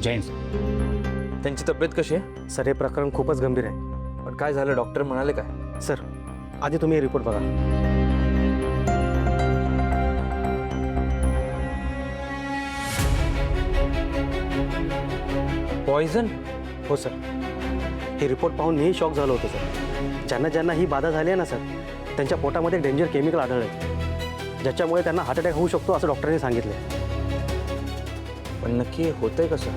जैन त्यांची तब्येत कशी आहे? सर हे प्रकरण खूपच गंभीर आहे. पण काय झालं, डॉक्टर म्हणाले काय? सर आधी तुम्ही हे रिपोर्ट बघा. पॉइझन? हो सर, हे रिपोर्ट पाहून मीही शॉक झालो होतो सर. ज्यांना ज्यांना ही बाधा झाली आहे ना सर, त्यांच्या पोटामध्ये डेंजर केमिकल आढळलं आहे, ज्याच्यामुळे त्यांना हार्ट अटॅक होऊ शकतो असं डॉक्टरांनी सांगितलं. पण नक्की होतंय कसं?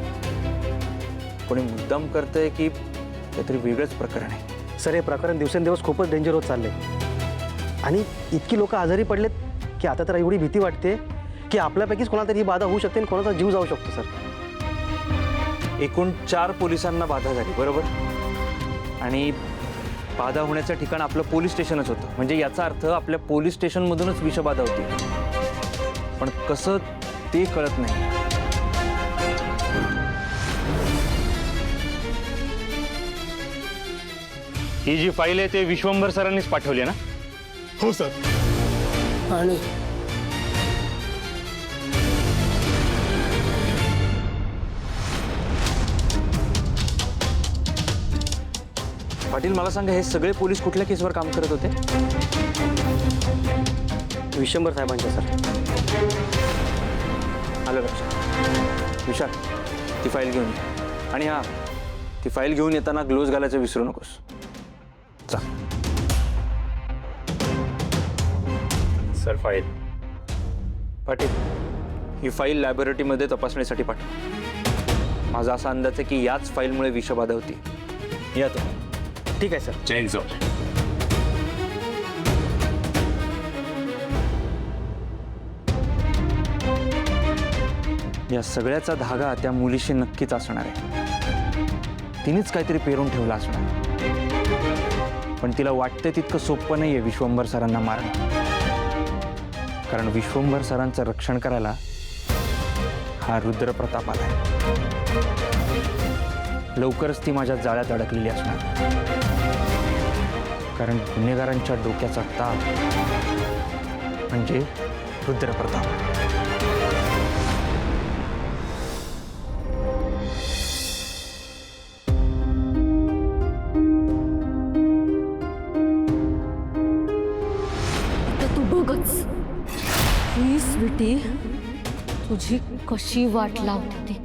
कोणी मुद्दाम करतंय की काहीतरी वेगळंच प्रकरण आहे? सर हे प्रकरण दिवसेंदिवस खूपच डेंजर होत चालले आणि इतकी लोक आजारी पडलेत की आता तर एवढी भीती वाटते की आपल्यापैकीच कोणाला तरी ही बाधा होऊ शकते आणि कोणाचा जीव जाऊ शकतो सर. एकूण 4 पोलिसांना बाधा झाली, बरोबर? आणि बाधा होण्याचं ठिकाण आपलं पोलीस स्टेशनच होतं. म्हणजे याचा अर्थ आपल्या पोलीस स्टेशनमधूनच विषबाधा होती. पण कसं ते कळत नाही. ही जी फाईल आहे ते विश्वंभर सरांनीच पाठवली आहे ना? हो सर. आणि पाटील मला सांगा, हे सगळे पोलीस कुठल्या केसवर काम करत होते? विश्वंभर साहेबांच्या सर. आलं लक्षात. विशाल, ती फाईल घेऊन ये. आणि हां, ती फाईल घेऊन येताना ग्लोव्ज घालायचं विसरू नकोस. चा सर फाईल. पाटील, ही फाईल लॅबोरेटरीमध्ये तपासणीसाठी पाठव. माझा असा अंदाज आहे की याच फाईलमुळे विषबाधा होती. या तो. ठीक आहे सर. जैन सर. या सगळ्याचा धागा त्या मुलीशी नक्कीच असणार आहे. तिनेच काहीतरी पेरून ठेवला असणार. पण तिला वाटते तितकं सोपं नाहीये विश्वंभर सरांना मारणं. कारण विश्वंभर सरांचं रक्षण करायला हा रुद्रप्रताप आलाय. लवकरच ती माझ्या जाळ्यात अडकलेली असणार. कारण गुन्हेगारांच्या डोक्याचा ताप म्हणजे रुद्रप्रताप. तू बघच ही स्वीटी तुझी कशी वाट लावते ती.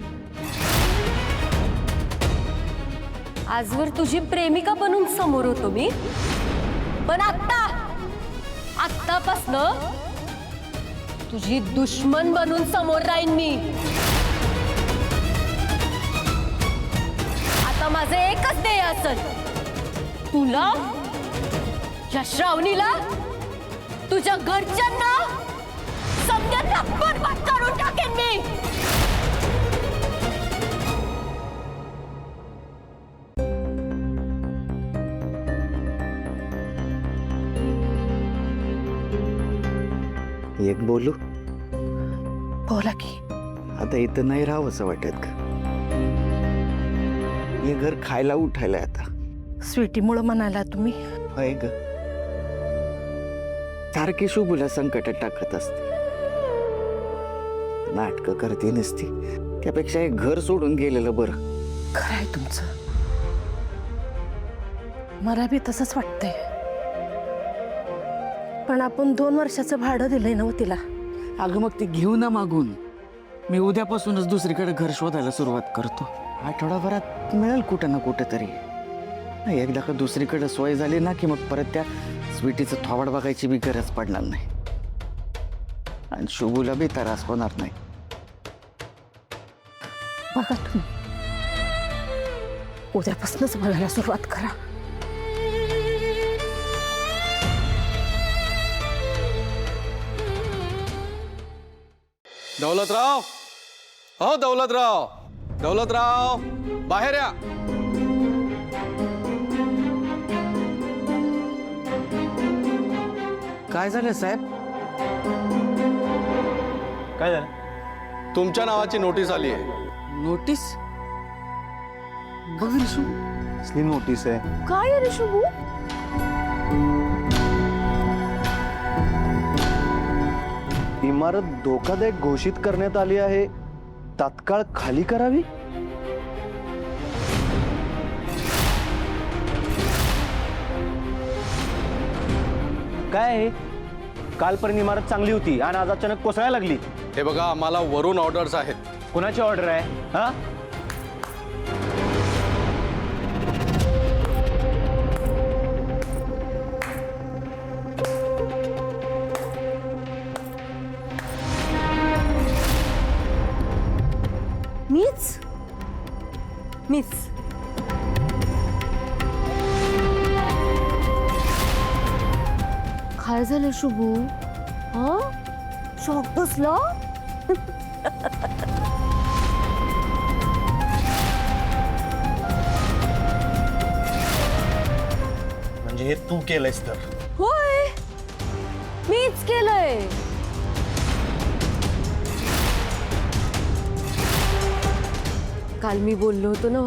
आजवर तुझी प्रेमिका बनून समोर होतो मी, पण आत्तापासनं तुझी दुश्मन बनून समोर राहीन मी. आता माझं एकच ध्येय असेल, तुला, या श्रावणीला, तुझ्या घरच्यांना, समजांना बरबाद करून टाकेन मी. एक बोलू? बोला की. आता इथं नाही राहावंसं वाटत का? हे घर खायला उठायला आता. स्वीटीमुळे म्हणाला तुम्ही? होय ग, सारखी शुभूला संकटात टाकत असते. नाटकं करते नसती, त्यापेक्षा हे घर सोडून गेलेलं बरं. खरं आहे तुमचं. मला बी तसंच वाटतंय. पण आपण 2 वर्षाचं भाडं दिलंय ना तिला. अगं मग ती घेऊ ना मागून. मी उद्यापासूनच दुसरीकडे घर शोधायला सुरुवात करतो. आठवडाभरात मिळेल कुठं ना कुठं तरी. एकदा का दुसरीकडे सोय झाली ना की मग परत त्या स्वीटीचं थोबाड बघायची बी गरज पडणार नाही आणि शुभूला बी त्रास होणार नाही. बघा तुम्ही, उद्यापासूनच बघायला सुरुवात करा. दौलतराव, हो दौलतराव, दौलतराव बाहेर या. काय झालं साहेब? काय झालं? तुमच्या नावाची नोटीस आली आहे. नोटीस? बघ रिशू, कसली नोटीस आहे? काय आहे रे शुभू? इमारत धोकादायक घोषित करण्यात आली आहे, तात्काळ खाली करावी. काय आहे? कालपर्यंत इमारत चांगली होती आणि आज अचानक कोसळायला लागली. हे बघा, आम्हाला वरून ऑर्डर्स आहेत. कुणाची ऑर्डर आहे हा? मीच काय झालं शुभू? हा, शॉक बसला? म्हणजे हे तू केलंयस तर? होय, मीच केलंय. काल मी बोललो होतो ना,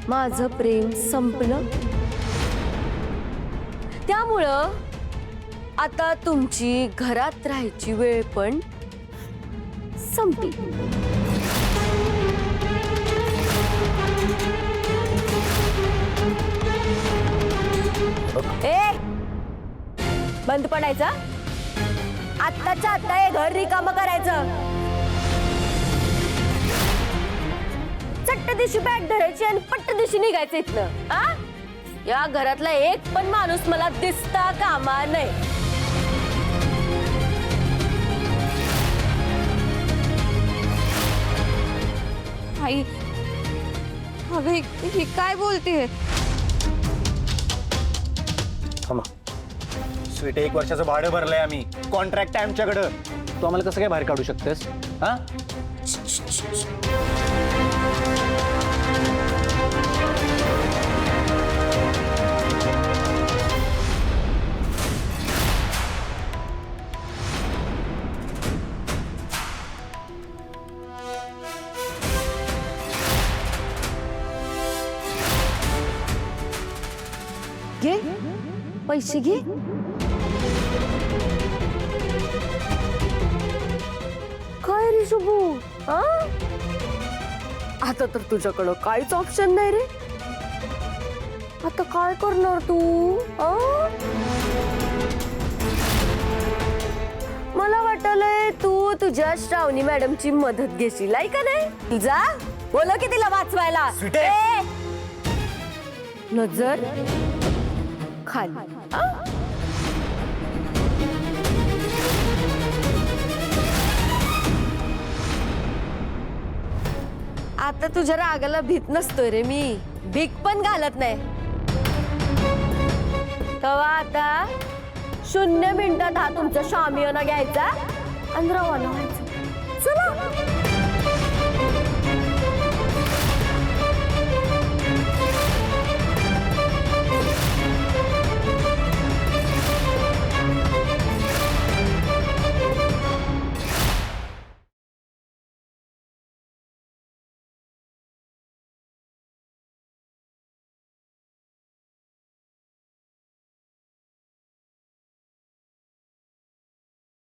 माझं प्रेम संपलं. त्यामुळं आता तुमची घरात राहायची वेळ पण संपली. ए, बंद पडायचं. आत्ताच्या आत्ता हे घर रिकामं करायचं. चट्ट दिवशी बॅग धरायची आणि पट्ट दिवशी निघायचं इथनं. आ, या घरातला एक पण माणूस मला दिसता कामा नाही. आई, अगं ही काय बोलतेय? थांबा. स्वीट 1 वर्षाचं भाडं भरलंय आम्ही. कॉन्ट्रॅक्ट आहे आमच्याकडं. तू आम्हाला कसं काय बाहेर काढू शकतेस हा? घे पैसे घे. काय रे शुभू? हा, आता तर तुझ्याकडं काहीच ऑप्शन नाही रे. आता काय करणार तू? मला वाटलंय तू तुझ्या श्रावणी मॅडमची मदत घेशील, आहे का नाही? जा बोल की तिला वाचवायला. ए, नजर खाली. आता तुझ्या रागाला भीत नसतोय रे मी. भीक पण घालत नाही. तेव्हा आता 0 मिनिटात हा तुमचा शामियाना घ्यायचा आणि रवाना व्हायचं. चला.